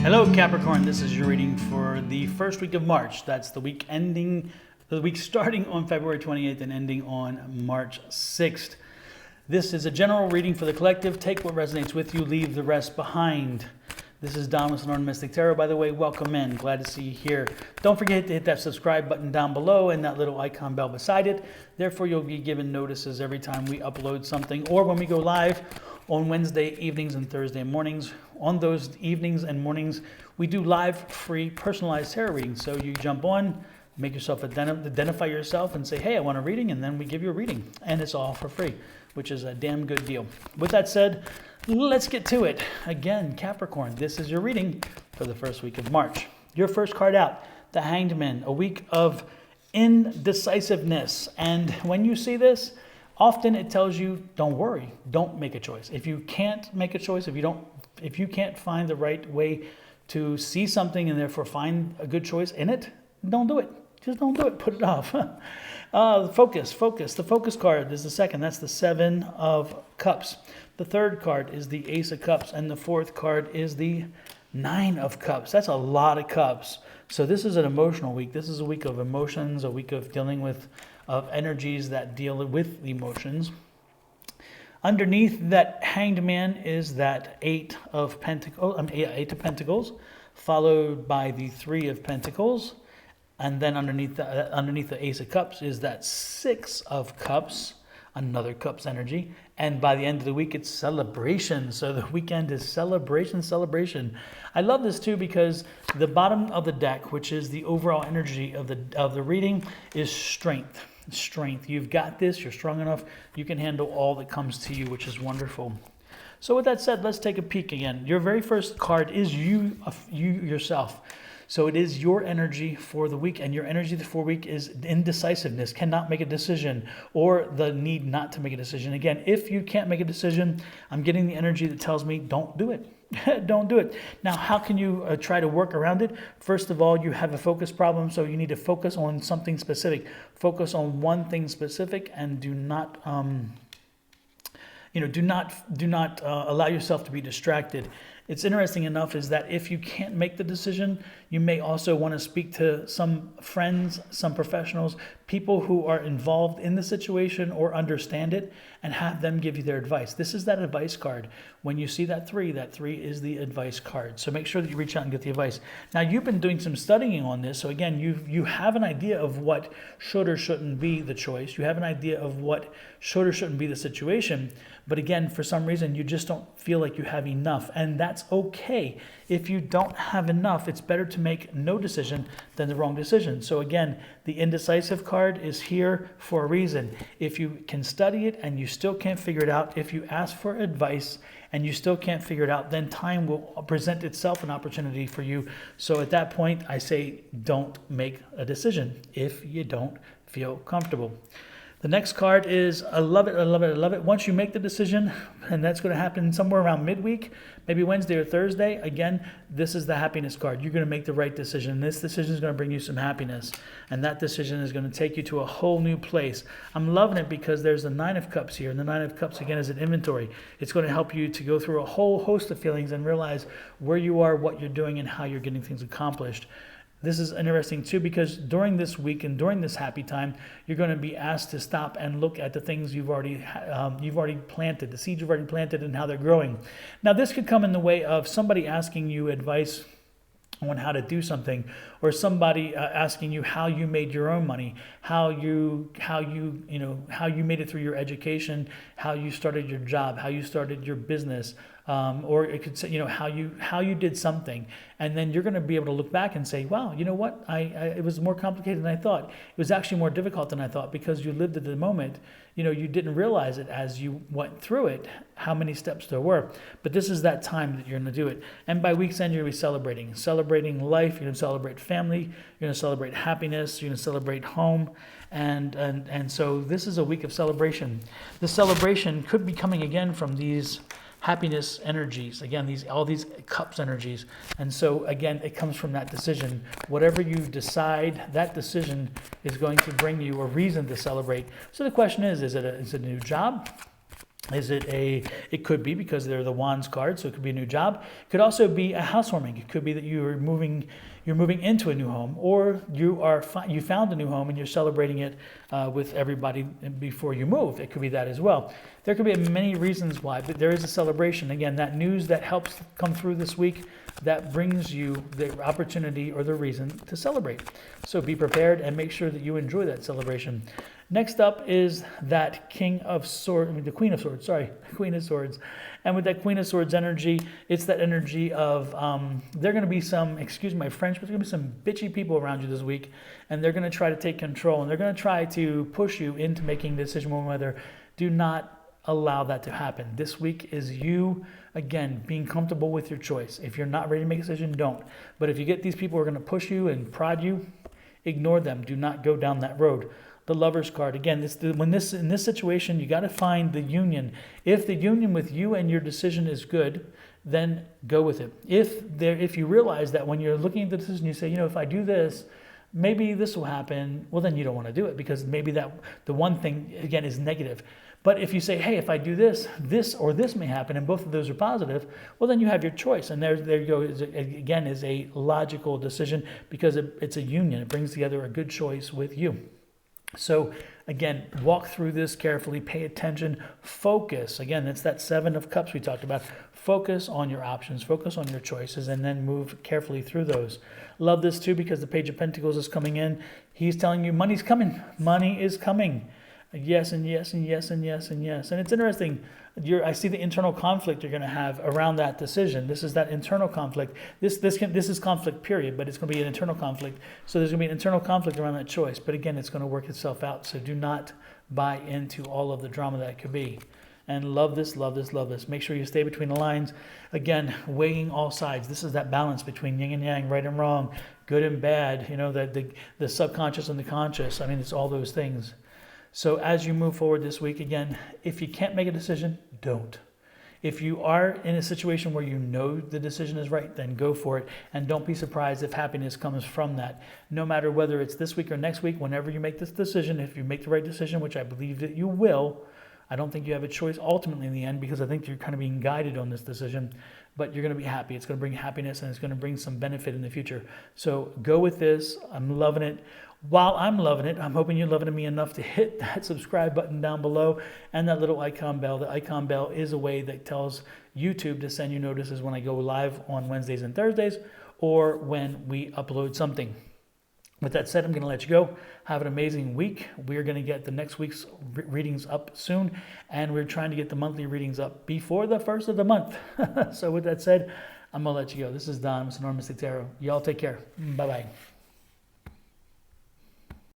Hello Capricorn, this is your reading for the first week of March. That's the week starting on February 28th and ending on March 6th. This is a general reading for the collective. Take what resonates with you, leave the rest behind. This is Dom with Sonoran Mystic Tarot. By the way, welcome in. Glad to see you here. Don't forget to hit that subscribe button down below and that little icon bell beside it. Therefore, you'll be given notices every time we upload something or when we go live on Wednesday evenings and Thursday mornings. On those evenings and mornings, we do live, free, personalized tarot readings. So you jump on, make yourself identify yourself and say, hey, I want a reading, and then we give you a reading. And it's all for free, which is a damn good deal. With that said, let's get to it. Again, Capricorn, this is your reading for the first week of March. Your first card out, the Hanged Man, a week of indecisiveness. And when you see this, often it tells you, don't worry, don't make a choice. If you can't make a choice, if you can't find the right way to see something and therefore find a good choice in it, don't do it. Just don't do it. Put it off. Focus. The focus card is the second. That's the Seven of Cups. The third card is the Ace of Cups. And the fourth card is the Nine of Cups. That's a lot of cups. So this is an emotional week. This is a week of emotions, a week of dealing with energies that deal with emotions. Underneath that Hanged Man is that Eight of Pentacles, followed by the Three of Pentacles. And then underneath the Ace of Cups is that Six of Cups, another Cups energy. And by the end of the week, it's celebration. So the weekend is celebration. I love this too because the bottom of the deck, which is the overall energy of the reading, is strength. You've got this. You're strong enough. You can handle all that comes to you, which is wonderful. So with that said, let's take a peek again. Your very first card is you yourself. So it is your energy for the week, and your energy for the week is indecisiveness, cannot make a decision, or the need not to make a decision. Again, if you can't make a decision, I'm getting the energy that tells me don't do it. Don't do it. Now, how can you try to work around it? First of all, you have a focus problem, so you need to focus on something specific. Focus on one thing specific, and do not allow yourself to be distracted. It's interesting enough is that if you can't make the decision, you may also want to speak to some friends, some professionals, people who are involved in the situation or understand it, and have them give you their advice. This is that advice card. When you see that three is the advice card. So make sure that you reach out and get the advice. Now, you've been doing some studying on this. So again, you have an idea of what should or shouldn't be the choice. You have an idea of what should or shouldn't be the situation. But again, for some reason, you just don't feel like you have enough. And that's okay. If you don't have enough, it's better to make no decision than the wrong decision. So again, the indecisive card is here for a reason. If you can study it and you still can't figure it out, if you ask for advice and you still can't figure it out, then time will present itself an opportunity for you. So at that point, I say don't make a decision if you don't feel comfortable. The next card is, I love it. Once you make the decision, and that's going to happen somewhere around midweek, maybe Wednesday or Thursday, again, this is the happiness card. You're going to make the right decision. This decision is going to bring you some happiness, and that decision is going to take you to a whole new place. I'm loving it because there's the Nine of Cups here, and the Nine of Cups, again, is an inventory. It's going to help you to go through a whole host of feelings and realize where you are, what you're doing, and how you're getting things accomplished. This is interesting too because during this week and during this happy time, you're going to be asked to stop and look at the things you've already planted, the seeds you've already planted and how they're growing. Now, this could come in the way of somebody asking you advice on how to do something, or somebody asking you how you made your own money, how you made it through your education, how you started your job, how you started your business, or it could say how you did something, and then you're going to be able to look back and say, wow, you know what, it was more complicated than I thought. It was actually more difficult than I thought because you lived at the moment. You didn't realize it as you went through it, how many steps there were. But this is that time that you're going to do it. And by week's end, you're going to be celebrating life. You're going to celebrate family. You're going to celebrate happiness. You're going to celebrate home. And so this is a week of celebration. The celebration could be coming again from these happiness energies, again, all these cups energies. And so again, it comes from that decision. Whatever you decide, that decision is going to bring you a reason to celebrate. So the question is it a new job? It could be because they're the Wands card, so it could be a new job. It could also be a housewarming. It could be that you're moving into a new home, or you found a new home and you're celebrating it with everybody before you move. It could be that as well. There could be many reasons why, but there is a celebration. Again, that news that helps come through this week, that brings you the opportunity or the reason to celebrate. So be prepared and make sure that you enjoy that celebration. Next up is that Queen of Swords. And with that Queen of Swords energy, it's that energy of, there are going to be some, excuse my French, but there's going to be some bitchy people around you this week, and they're going to try to take control, and they're going to try to push you into making a decision one way or the other. Do not allow that to happen. This week is you, again, being comfortable with your choice. If you're not ready to make a decision, don't. But if you get these people who are going to push you and prod you, ignore them. Do not go down that road. The Lover's card, again, in this situation, you got to find the union. If the union with you and your decision is good, then go with it. If you realize that when you're looking at the decision, you say, if I do this, maybe this will happen, well, then you don't want to do it, because maybe that the one thing, again, is negative. But if you say, hey, if I do this, this or this may happen, and both of those are positive, well, then you have your choice. And there you go. Again, is a logical decision, because it's a union. It brings together a good choice with you. So again, walk through this carefully, pay attention, focus. Again, it's that 7 of Cups we talked about. Focus on your options, focus on your choices, and then move carefully through those. Love this too, because the Page of Pentacles is coming in. He's telling you money's coming. Money is coming. Yes, and yes, and yes, and yes, and yes. And it's interesting. I see the internal conflict you're going to have around that decision. This is that internal conflict. This is conflict, period, but it's going to be an internal conflict. So there's going to be an internal conflict around that choice. But again, it's going to work itself out. So do not buy into all of the drama that could be. And love this, love this, love this. Make sure you stay between the lines. Again, weighing all sides. This is that balance between yin and yang, right and wrong, good and bad, the subconscious and the conscious. I mean, it's all those things. So as you move forward this week, again, if you can't make a decision, don't. If you are in a situation where you know the decision is right, then go for it. And don't be surprised if happiness comes from that. No matter whether it's this week or next week, whenever you make this decision, if you make the right decision, which I believe that you will, I don't think you have a choice ultimately in the end, because I think you're kind of being guided on this decision, but you're going to be happy. It's going to bring happiness, and it's going to bring some benefit in the future. So go with this. I'm loving it. While I'm loving it, I'm hoping you're loving me enough to hit that subscribe button down below and that little icon bell. The icon bell is a way that tells YouTube to send you notices when I go live on Wednesdays and Thursdays, or when we upload something. With that said, I'm going to let you go. Have an amazing week. We're going to get the next week's readings up soon, and we're trying to get the monthly readings up before the first of the month. So with that said, I'm going to let you go. This is Don with Sonoran Mystic Tarot. Y'all take care. Bye-bye.